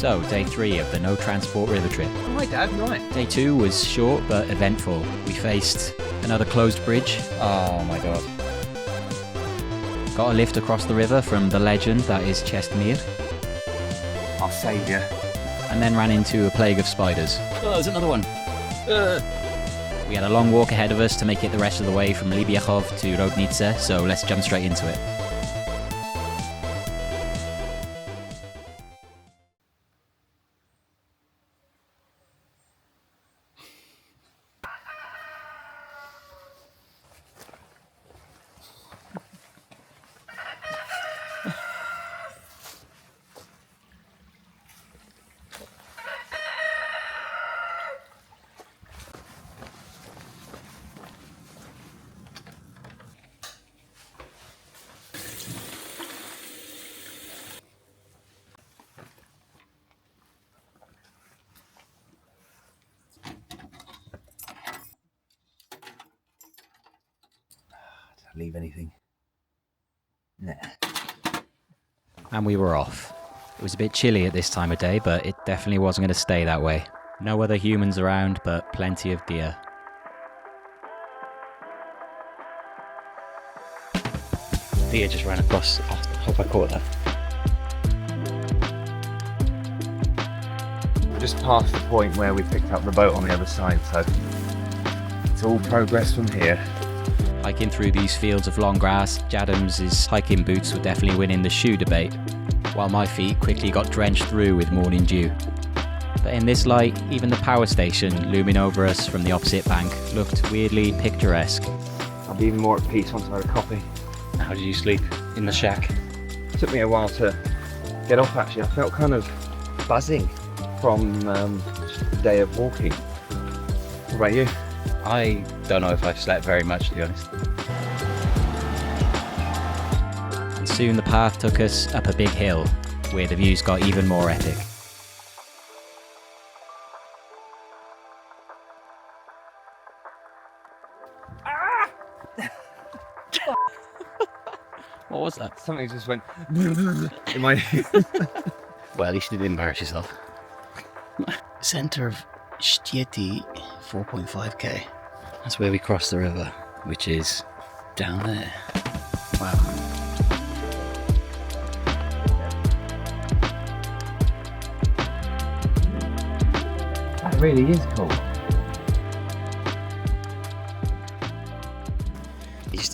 So, day 3 of the no transport river trip. Oh, hi Dad, right. Day 2 was short but eventful. We faced another closed bridge. Oh my god. Got a lift across the river from the legend that is Chestmere. Our saviour. And then ran into a plague of spiders. Oh, there's another one. We had a long walk ahead of us to make it the rest of the way from Liběchov to Roudnice, so let's jump straight into it. Leave anything? Nah. And we were off. It was a bit chilly at this time of day, but it definitely wasn't going to stay that way. No other humans around, but plenty of deer. Deer just ran across. I hope I caught that. Just past the point where we picked up the boat on the other side, so it's all progress from here. Hiking through these fields of long grass, Jadams' hiking boots were definitely winning the shoe debate, while my feet quickly got drenched through with morning dew. But in this light, even the power station looming over us from the opposite bank looked weirdly picturesque. I'll be even more at peace once I had a coffee. How did you sleep? In the shack? It took me a while to get off actually. I felt kind of buzzing from the day of walking. What about you? I don't know if I've slept very much, to be honest. And soon the path took us up a big hill, where the views got even more epic. What was that? Something just went in my Well, at least you didn't embarrass yourself. Centre of Stieti, 4.5k. That's where we crossed the river, which is down there. Wow. That really is cool.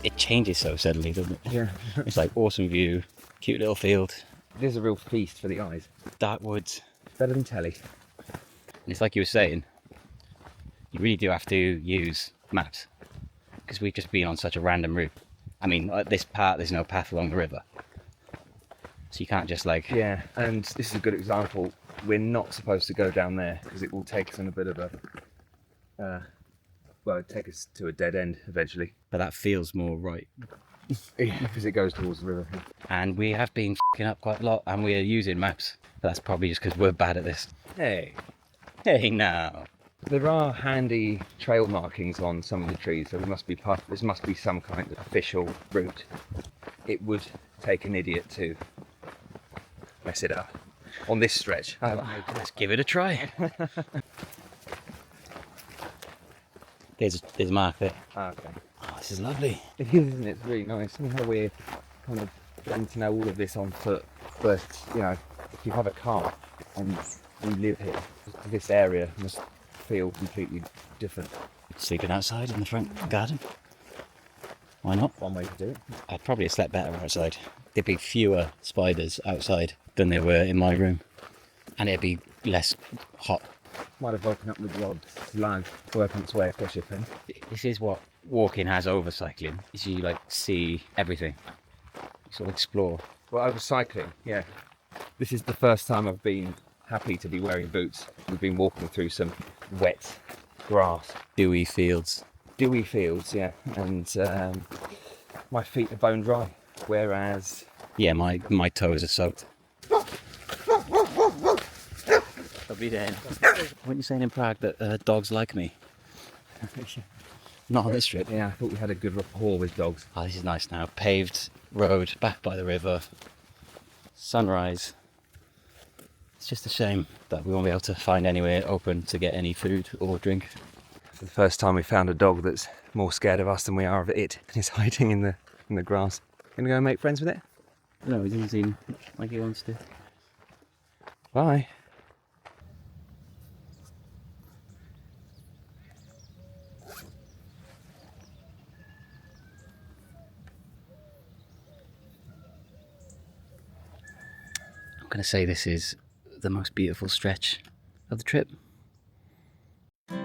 It changes so suddenly, doesn't it? Yeah. It's like awesome view, cute little field, It is a real feast for the eyes. dark woods. Better than telly. And it's like you were saying, you really do have to use maps, because we've just been on such a random route. I mean, at this part, there's no path along the river. So you can't just like... Yeah, and this is a good example. We're not supposed to go down there because it will take us on a bit of a... well, it'll take us to a dead end eventually. But that feels more right. Yeah, because it goes towards the river. And we have been f***ing up quite a lot, and we are using maps. But that's probably just because we're bad at this. Hey, Hey now. there are handy trail markings on some of the trees, so this must be some kind of official route. It would take an idiot to mess it up on this stretch. Let's give it a try. There's a mark there. Okay. Oh, this is lovely. It is, isn't it? It's really nice. I mean, how we're kind of getting to know all of this on foot, but you know, if you have a car and you live here, this area must feel completely different. Sleeping outside in the front garden. Why not? One way to do it. I'd probably have slept better outside. There'd be fewer spiders outside than there were in my room. And it'd be less hot. Might have woken up with the odd slug working its way across your pen. This is what walking has over cycling, is you like see everything. You sort of explore. Well, over cycling, yeah. This is the first time I've been happy to be wearing boots. We've been walking through some wet grass. Dewy fields. Dewy fields, yeah. And my feet are bone dry. Whereas... Yeah, my toes are soaked. I'll be there. Weren't you saying in Prague that dogs like me? Not on this trip. Yeah, I thought we had a good rapport with dogs. Oh, this is nice now. Paved road, back by the river. Sunrise. It's just a shame that we won't be able to find anywhere open to get any food or drink. For the first time we found a dog that's more scared of us than we are of it, and it's hiding in the grass. Gonna go and make friends with it? No, he doesn't seem like he wants to. Bye. I'm going to say this is the most beautiful stretch of the trip. The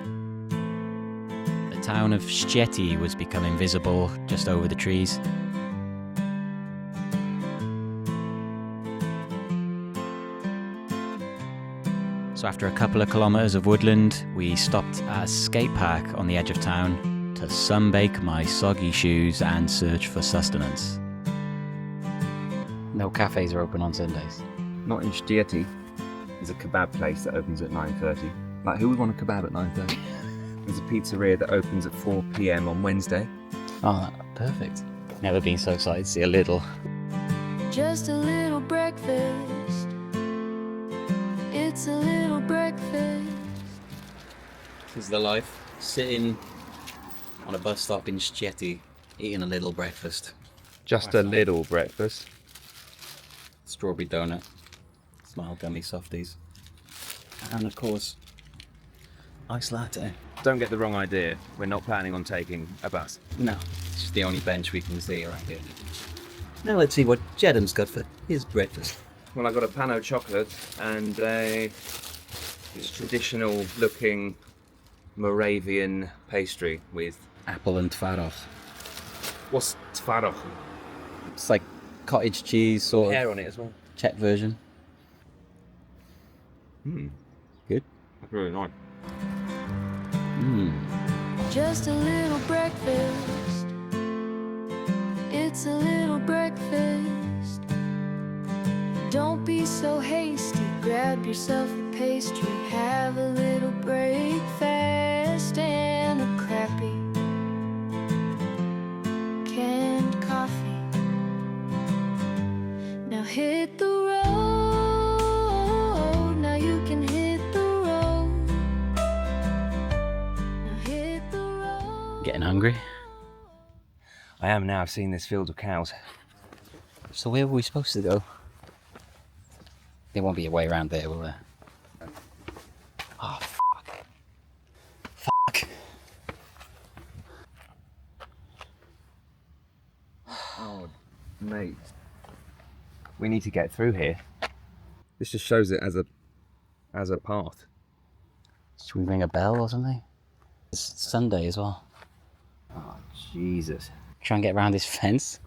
town of Szczyty was becoming visible just over the trees. So after a couple of kilometres of woodland, we stopped at a skate park on the edge of town to sunbake my soggy shoes and search for sustenance. No cafes are open on Sundays. Not in Szczyty. There's a kebab place that opens at 9:30. Like, who would want a kebab at 9:30? There's a pizzeria that opens at 4 p.m. on Wednesday. Oh, perfect. Never been so excited to see a little. Just a little breakfast. It's a little breakfast. This is the life. Sitting on a bus stop in Szczyty, eating a little breakfast. Just a little breakfast. Strawberry donut, smile gummy softies, and of course, iced latte. Don't get the wrong idea. We're not planning on taking a bus. No, it's just the only bench we can see around here. Now let's see what Jadam's got for his breakfast. Well, I got a pan au chocolate and a traditional looking Moravian pastry with... Apple and tvaroch. What's tvaroch? It's like cottage cheese sort Hair of on it as well. Czech version. Good. That's really nice. Just a little breakfast. It's a little breakfast. Don't be so hasty. Grab yourself a pastry. Have a little breakfast and a crappy canned coffee. Now hit the road. Now you can hit the road. Now hit the road. Getting hungry. I am now. I've seen this field of cows. So where were we supposed to go? There won't be a way around there, will there? Oh, fuck. Fuck. Oh, mate. We need to get through here. This just shows it as a path. Should we ring a bell or something? It's Sunday as well. Oh, Jesus. Try and get around this fence.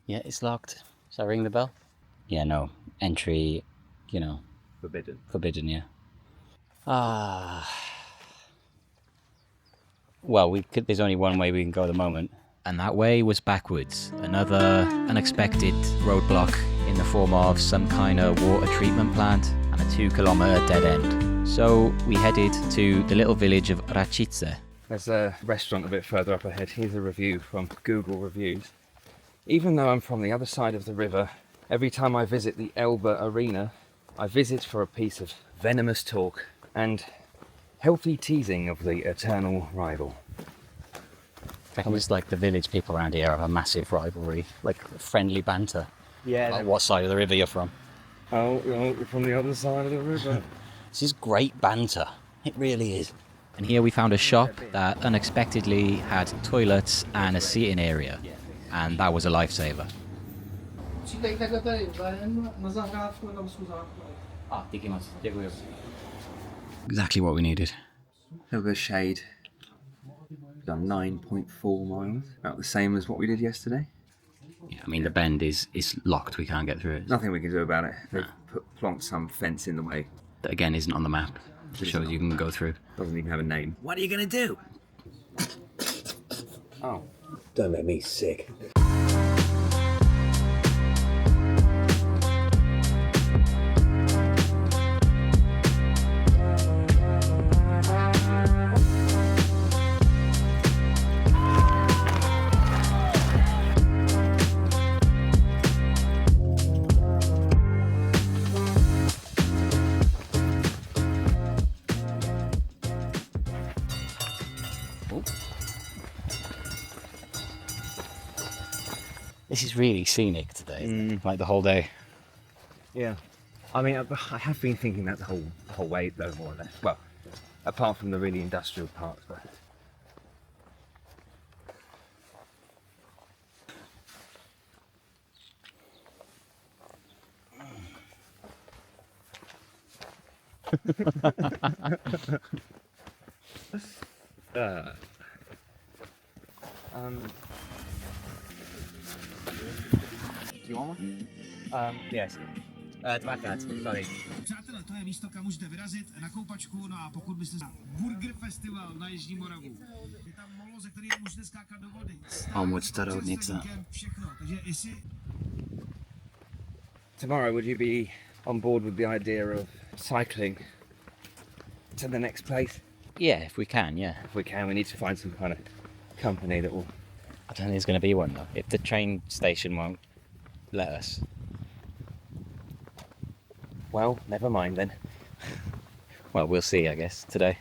Yeah, it's locked. Shall I ring the bell? Yeah, no. Entry, Forbidden. forbidden, yeah. Well, there's only one way we can go at the moment. And that way was backwards. Another unexpected roadblock in the form of some kind of water treatment plant and a 2-kilometre dead end. So we headed to the little village of Roudnice. There's a restaurant a bit further up ahead. Here's a review from Google Reviews. Even though I'm from the other side of the river, every time I visit the Elbe Arena, I visit for a piece of venomous talk and healthy teasing of the eternal rival. I reckon it's like the village people around here have a massive rivalry, like friendly banter. Yeah. Like what side of the river you're from. Oh, you're from the other side of the river. This is great banter. It really is. And here we found a shop that unexpectedly had toilets and a seating area. And that was a lifesaver. Exactly what we needed. Over shade. Done 9.4 miles. About the same as what we did yesterday. Yeah, I mean, the bend is locked. We can't get through it. Nothing we can do about it. They've plonked some fence in the way. That again isn't on the map. It shows you can go through. Doesn't even have a name. What are you going to do? Oh. Don't make me sick. This is really scenic today, isn't it? Like the whole day. Yeah. I mean, I have been thinking that the whole way, though, more or less. Well, apart from the really industrial parts, but... Do you want one? Yes. Dvakrát, sorry. Přátelé, to je místo, kam můžete vyrazit na koupačku, no a pokud byste Burger Festival na Jižní Moravu. Je tam molo, ze kterého můžete skákat do vody. Onwards to Roudnice. Všechno, takže jestli... Tomorrow, would you be on board with the idea of cycling to the next place? Yeah, if we can, yeah. If we can, we need to find some kind of company that will... I don't think there's going to be one though. If the train station won't let us. Well, never mind then. Well, we'll see, I guess, today.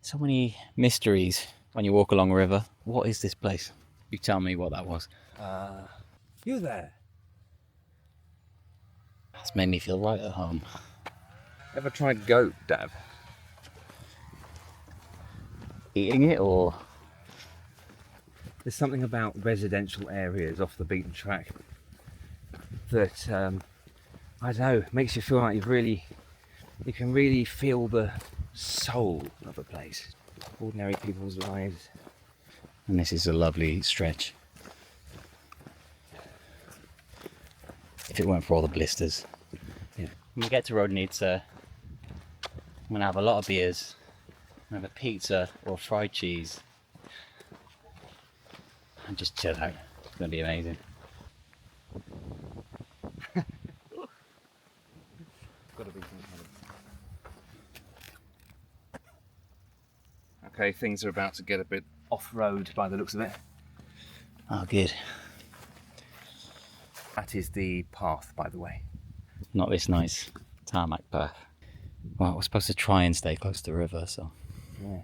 So many mysteries when you walk along a river. What is this place? You tell me what that was. You there? It's made me feel right at home. Ever tried goat, Dav? Eating it or... There's something about residential areas off the beaten track that, I don't know, makes you feel like you can really feel the soul of a place. Ordinary people's lives. And this is a lovely stretch. If it weren't for all the blisters. Yeah. When we get to Roudnice, I'm going to have a lot of beers. I'm going to have a pizza or fried cheese. And just chill out. It's going to be amazing. Okay, things are about to get a bit off-road by the looks of it. Oh, good. That is the path, by the way. Not this nice tarmac path. Well, we're supposed to try and stay close to the river, so... Yeah.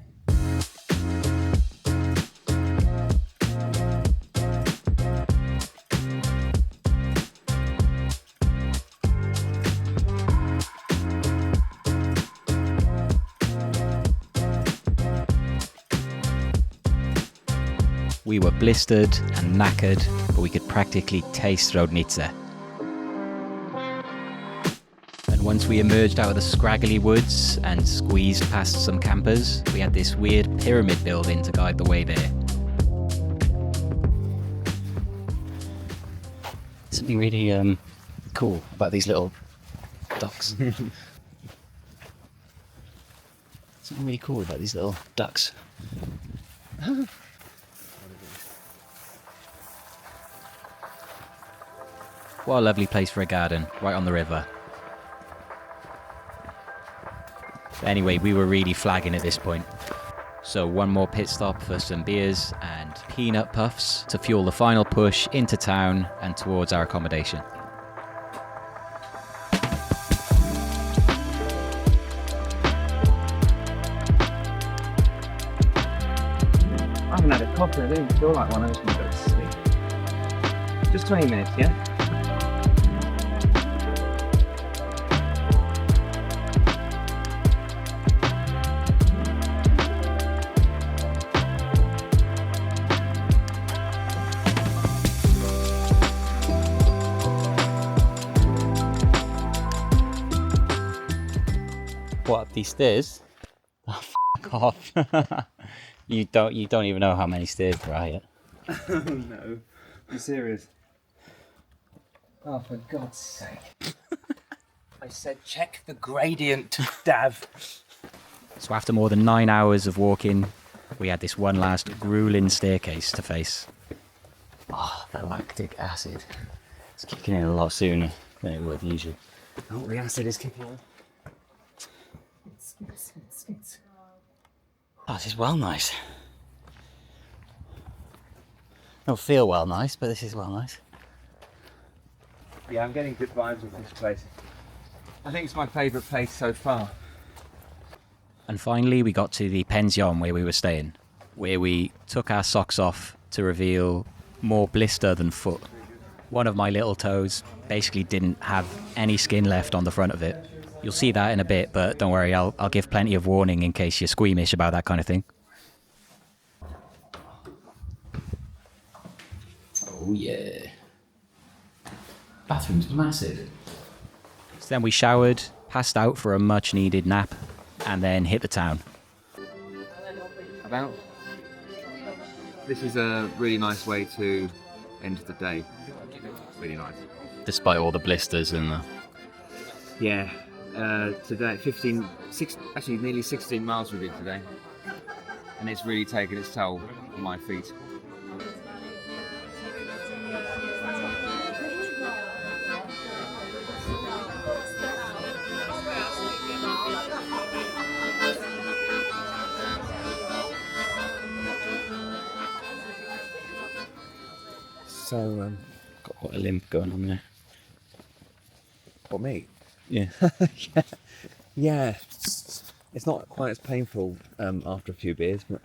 We were blistered and knackered, but we could practically taste Roudnice. And once we emerged out of the scraggly woods and squeezed past some campers, we had this weird pyramid building to guide the way there. Something really cool about these little ducks. Something really cool about these little ducks. What a lovely place for a garden, right on the river. But anyway, we were really flagging at this point. So one more pit stop for some beers and peanut puffs to fuel the final push into town and towards our accommodation. I haven't had a coffee, I don't even feel like one, I just want to go to sleep. Just 20 minutes, yeah? What, up these stairs? Oh, fuck off. You don't even know how many stairs there are yet. Oh no, I'm serious. Oh, for God's sake. I said check the gradient, Dav. So after more than 9 hours of walking, we had this one last grueling staircase to face. Oh, the lactic acid. It's kicking in a lot sooner than it would usually. Oh, the acid is kicking in. Oh, this is well nice. Don't feel well nice, but this is well nice. Yeah, I'm getting good vibes with this place. I think it's my favourite place so far. And finally we got to the pension where we were staying, where we took our socks off to reveal more blister than foot. One of my little toes basically didn't have any skin left on the front of it. You'll see that in a bit, but don't worry, I'll give plenty of warning in case you're squeamish about that kind of thing. Oh yeah. Bathroom's massive. So then we showered, passed out for a much needed nap, and then hit the town. This is a really nice way to end the day. Really nice. Despite all the blisters and the... Yeah, today nearly 16 miles we did today, and it's really taken its toll on my feet. So, Got quite a limp going on there. what, me? Yeah. Yeah. It's not quite as painful after a few beers, but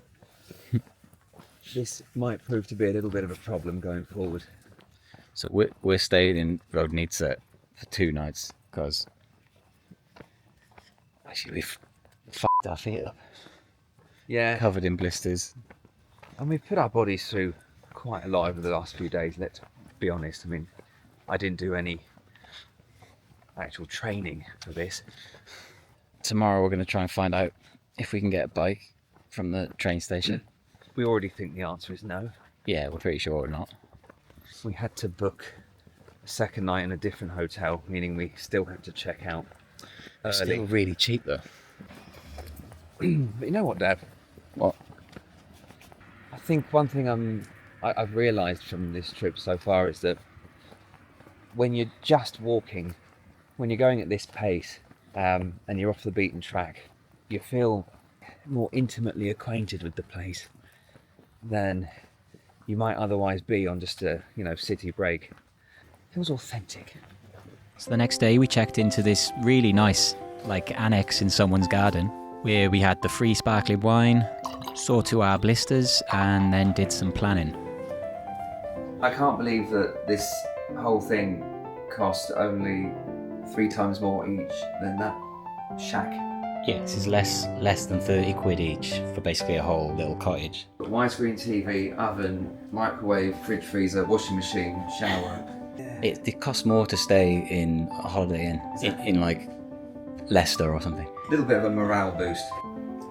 this might prove to be a little bit of a problem going forward. So we're staying in Roudnice for 2 nights because actually we've fucked our feet up, Yeah. covered in blisters. And we've put our bodies through quite a lot over the last few days, let's be honest. I mean, I didn't do any actual training for this. Tomorrow we're going to try and find out if we can get a bike from the train station. We already think the answer is no. Yeah, we're pretty sure we're not. We had to book a second night in a different hotel, meaning we still had to check out early. Still really cheap though. But you know what, Dad? What? I think one thing I've realised from this trip so far is that when you're just walking, when you're going at this pace, and you're off the beaten track, you feel more intimately acquainted with the place than you might otherwise be on just a city break. It feels authentic. So the next day we checked into this really nice annex in someone's garden where we had the free sparkling wine, saw to our blisters, and then did some planning. I can't believe that this whole thing cost only 3 times more each than that shack. Yeah, this is less than 30 quid each for basically a whole little cottage. Widescreen TV, oven, microwave, fridge, freezer, washing machine, shower. It costs more to stay in a Holiday Inn in Leicester or something. A little bit of a morale boost.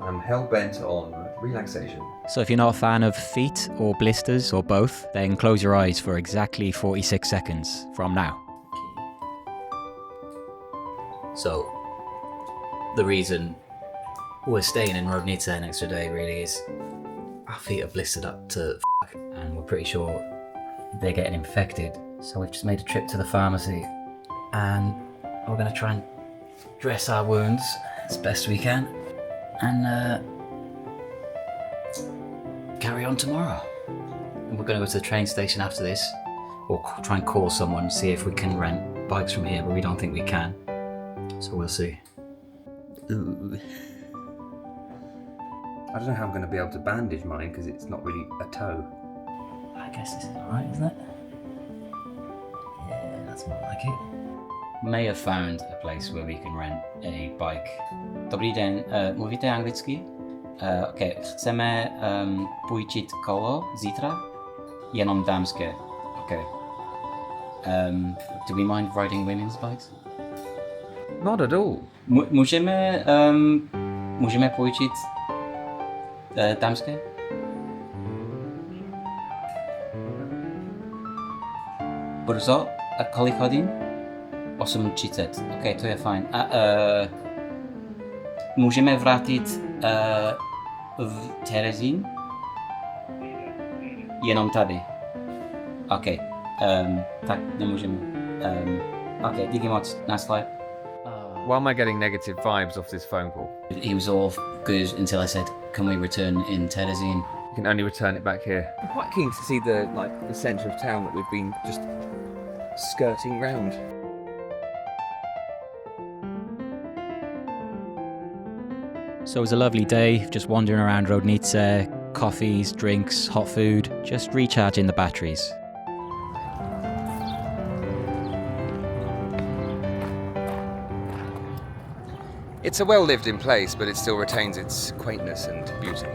I'm hell-bent on relaxation. So if you're not a fan of feet or blisters or both, then close your eyes for exactly 46 seconds from now. So the reason we're staying in Roudnice an extra day really is our feet are blistered up to and we're pretty sure they're getting infected. So we've just made a trip to the pharmacy and we're going to try and dress our wounds as best we can and carry on tomorrow. And we're going to go to the train station after this, or try and call someone, see if we can rent bikes from here, but we don't think we can. So we'll see. Ooh. I don't know how I'm going to be able to bandage mine because it's not really a toe. I guess this is alright, isn't it? Yeah, that's more like it. May have found a place where we can rent a bike. Dobrý den, mluvíte anglicky? Okay, chceme půjčit kolo zítra? Jenom dámské. Okay. Do we mind riding women's bikes? Not at all. Můžeme půjčit dámské? Brzo? A kolik hodin? 8:30. Ok, to je fajn. A můžeme vrátit v Terezín? Jenom tady. Ok. Tak nemůžeme. Ok, díky moc. Naschle. Why am I getting negative vibes off this phone call? He was all good until I said, can we return in Terezín? You can only return it back here. I'm quite keen to see the centre of town that we've been just skirting round. So it was a lovely day, just wandering around Roudnice, coffees, drinks, hot food, just recharging the batteries. It's a well lived in place, but it still retains its quaintness and beauty.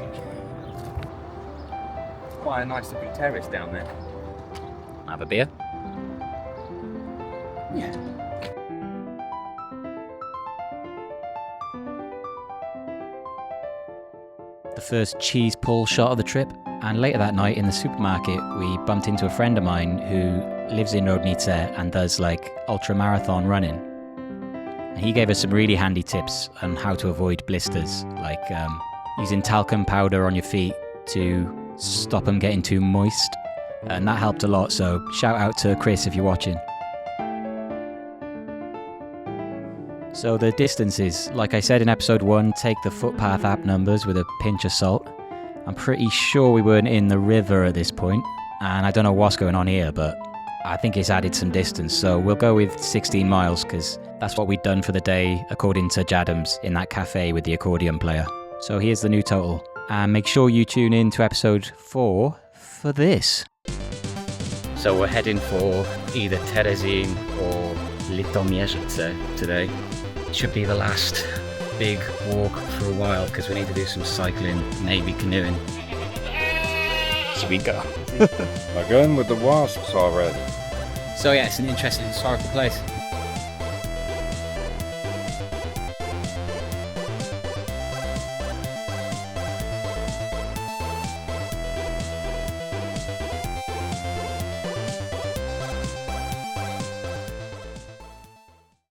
Quite a nice looking terrace down there. Have a beer? Yeah. The first cheese pull shot of the trip, and later that night in the supermarket we bumped into a friend of mine who lives in Roudnice and does like ultra marathon running. And he gave us some really handy tips on how to avoid blisters, like using talcum powder on your feet to stop them getting too moist, and that helped a lot, so shout out to Chris if you're watching. So the distances, like I said in episode 1, take the footpath app numbers with a pinch of salt. I'm pretty sure we weren't in the river at this point, and I don't know what's going on here, but I think it's added some distance, so we'll go with 16 miles because that's what we'd done for the day according to Jadams in that cafe with the accordion player. So here's the new total, and make sure you tune in to episode 4 for this. So we're heading for either Terezin or Liběchov today. It should be the last big walk for a while because we need to do some cycling, maybe canoeing. Here we go. Again with the wasps already. So yeah, it's an interesting historical place.